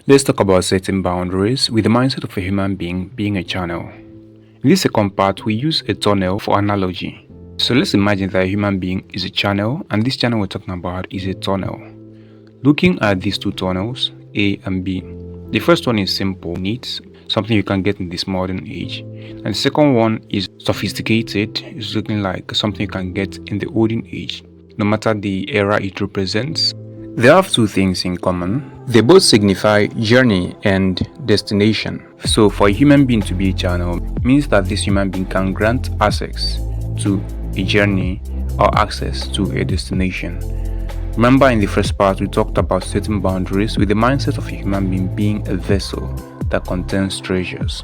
Let's talk about setting boundaries with the mindset of a human being a channel. In this second part, we use a tunnel for analogy. So let's imagine that a human being is a channel, and this channel we're talking about is a tunnel. Looking at these two tunnels, A and B, the first one is simple, neat, something you can get in this modern age. And the second one is sophisticated, it's looking like something you can get in the olden age, no matter the era it represents. They have two things in common. They both signify journey and destination. So for a human being to be a channel means that this human being can grant access to a journey or access to a destination. Remember, in the first part we talked about setting boundaries with the mindset of a human being a vessel that contains treasures.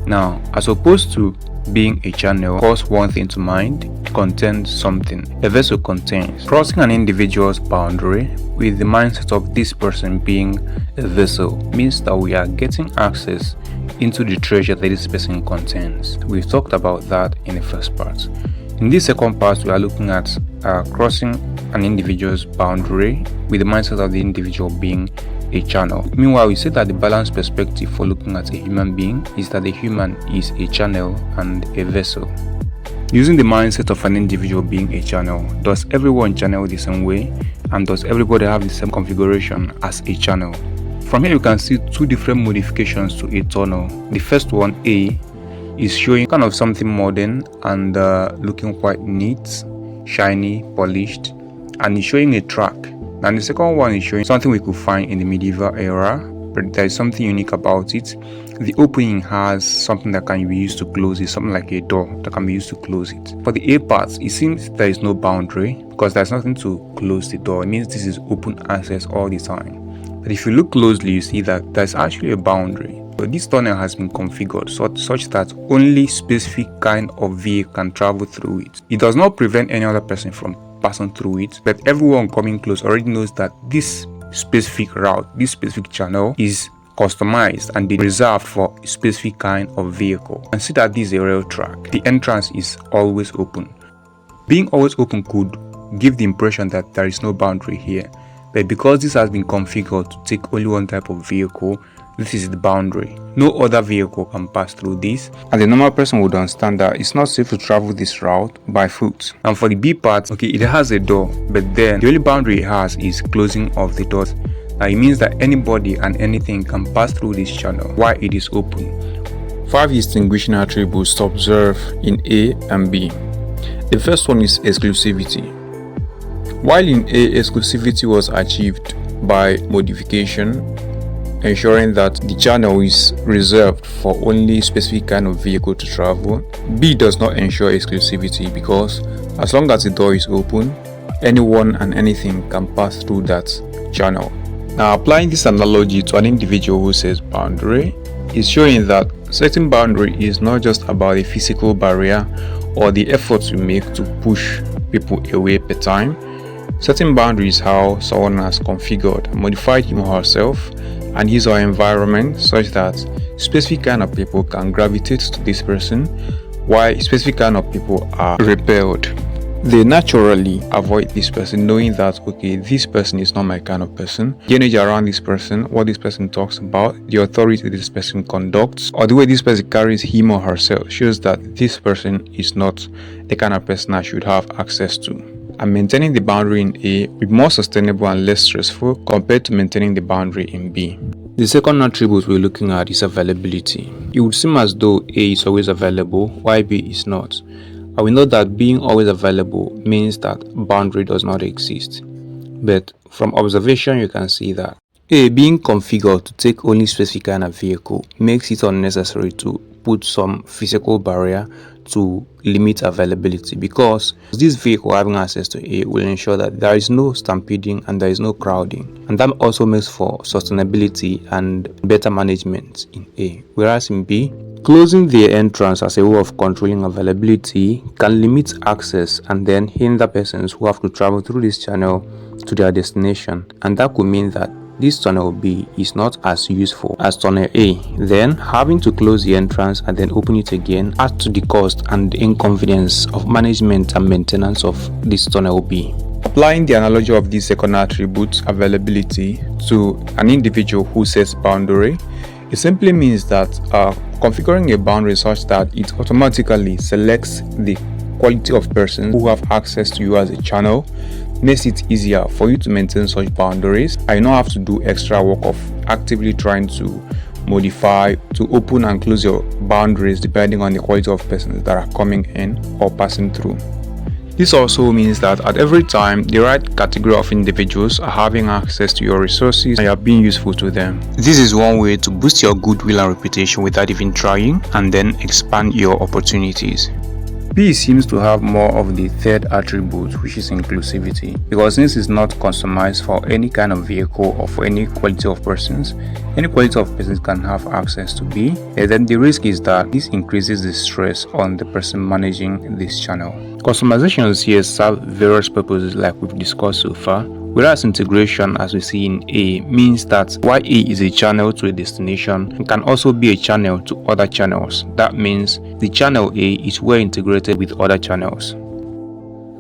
Now, as opposed to being a channel, cause one thing to mind, it contains something. A vessel contains. Crossing an individual's boundary with the mindset of this person being a vessel means that we are getting access into the treasure that this person contains. We've talked about that in the first part. In this second part, we are looking at crossing an individual's boundary with the mindset of the individual being a channel. Meanwhile, we say that the balanced perspective for looking at a human being is that the human is a channel and a vessel. Using the mindset of an individual being a channel, does everyone channel the same way, and does everybody have the same configuration as a channel? From here you can see two different modifications to a tunnel. The first one, A, is showing kind of something modern and looking quite neat, shiny, polished, and it's showing a track. And the second one is showing something we could find in the medieval era, but there is something unique about it. The opening has something that can be used to close it, something like a door that can be used to close it. For the A part, it seems there is no boundary because there's nothing to close the door. It means this is open access all the time. But if you look closely, you see that there's actually a boundary. But this tunnel has been configured such that only specific kind of vehicle can travel through it. It does not prevent any other person from passing through it, but everyone coming close already knows that this specific route, this specific channel is customized and reserved for a specific kind of vehicle. And see that this is a rail track. The entrance is always open. Being always open could give the impression that there is no boundary here, but because this has been configured to take only one type of vehicle, this is the boundary. No other vehicle can pass through this, and the normal person would understand that it's not safe to travel this route by foot. And for the B part, okay, it has a door, but then the only boundary it has is closing of the doors. Now it means that anybody and anything can pass through this channel while it is open. 5 distinguishing attributes to observe in A and B. The first one is exclusivity. While in A, exclusivity was achieved by modification, ensuring that the channel is reserved for only specific kind of vehicle to travel. B does not ensure exclusivity because as long as the door is open, anyone and anything can pass through that channel. Now, applying this analogy to an individual who sets boundary is showing that setting boundary is not just about a physical barrier or the efforts you make to push people away per time. Setting boundaries is how someone has configured and modified him or herself and his or her environment such that specific kind of people can gravitate to this person while specific kind of people are repelled. They naturally avoid this person, knowing that okay, this person is not my kind of person. The energy around this person, what this person talks about, the authority this person conducts, or the way this person carries him or herself shows that this person is not the kind of person I should have access to. And maintaining the boundary in A will be more sustainable and less stressful compared to maintaining the boundary in B. The second attribute we're looking at is availability. It would seem as though A is always available while B is not. And we know that being always available means that boundary does not exist. But from observation you can see that A being configured to take only specific kind of vehicle makes it unnecessary to put some physical barrier to limit availability, because this vehicle having access to A will ensure that there is no stampeding and there is no crowding, and that also makes for sustainability and better management in A. Whereas in B, closing the entrance as a way of controlling availability can limit access and then hinder persons who have to travel through this channel to their destination, and that could mean that this tunnel B is not as useful as tunnel A. Then having to close the entrance and then open it again adds to the cost and the inconvenience of management and maintenance of this tunnel B. Applying the analogy of this second attribute, availability, to an individual who sets boundary, it simply means that configuring a boundary such that it automatically selects the quality of persons who have access to you as a channel makes it easier for you to maintain such boundaries. I don't have to do extra work of actively trying to modify, to open and close your boundaries depending on the quality of persons that are coming in or passing through. This also means that at every time, the right category of individuals are having access to your resources and you are being useful to them. This is one way to boost your goodwill and reputation without even trying, and then expand your opportunities. B seems to have more of the third attribute, which is inclusivity, because since it's not customized for any kind of vehicle or for any quality of persons, any quality of persons can have access to B, and then the risk is that this increases the stress on the person managing this channel. Customizations here serve various purposes like we've discussed so far, whereas integration, as we see in A, means that while A is a channel to a destination, it can also be a channel to other channels. That means the channel A is well integrated with other channels.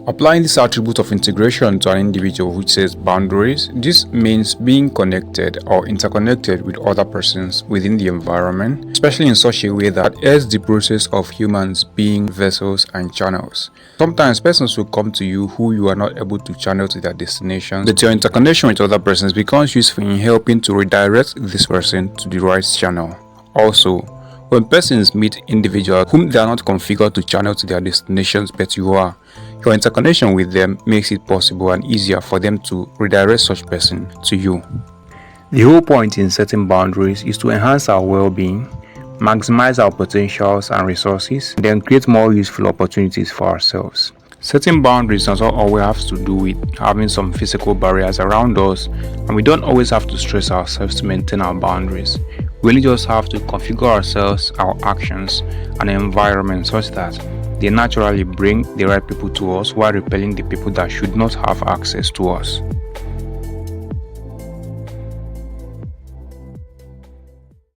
Applying this attribute of integration to an individual who sets boundaries, this means being connected or interconnected with other persons within the environment, especially in such a way that aids the process of humans being vessels and channels. Sometimes persons will come to you who you are not able to channel to their destinations, but your interconnection with other persons becomes useful in helping to redirect this person to the right channel. Also, when persons meet individuals whom they are not configured to channel to their destinations but you are, your interconnection with them makes it possible and easier for them to redirect such person to you. The whole point in setting boundaries is to enhance our well-being, maximize our potentials and resources, and then create more useful opportunities for ourselves. Setting boundaries does not always have to do with having some physical barriers around us, and we don't always have to stress ourselves to maintain our boundaries. We only just have to configure ourselves, our actions, and the environment such that they naturally bring the right people to us while repelling the people that should not have access to us.